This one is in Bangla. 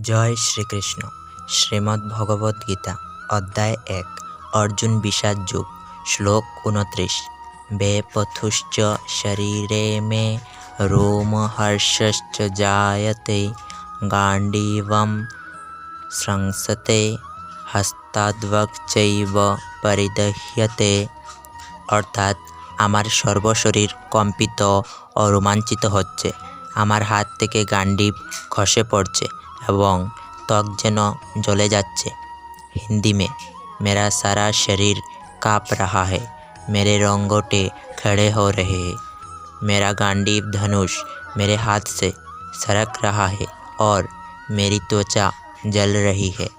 জয় শ্রীকৃষ্ণ। শ্রীমদ্ ভগবদ্ গীতা অধ্যায় 1 অর্জুন বিষাদ যোগ শ্লোক 29 বেপথুশ্চ শরীরে মে রোমহর্ষশ্চ জায়তে গাণ্ডীবম স্রংসতে হস্তাদ্বক্চৈব পরিদহ্যতে। অর্থাৎ আমার সর্বশরীর কম্পিত ও রোমাঞ্চিত হচ্ছে, আমার হাত থেকে গাণ্ডীব খসে পড়ছে এবং ত্বক যেন জ্বলে যাচ্ছে। हिंदी में मेरा सारा शरीर काँप रहा है, मेरे रोंगटे खड़े हो रहे हैं, मेरा गांडीव धनुष मेरे हाथ से सरक रहा है और मेरी त्वचा जल रही है।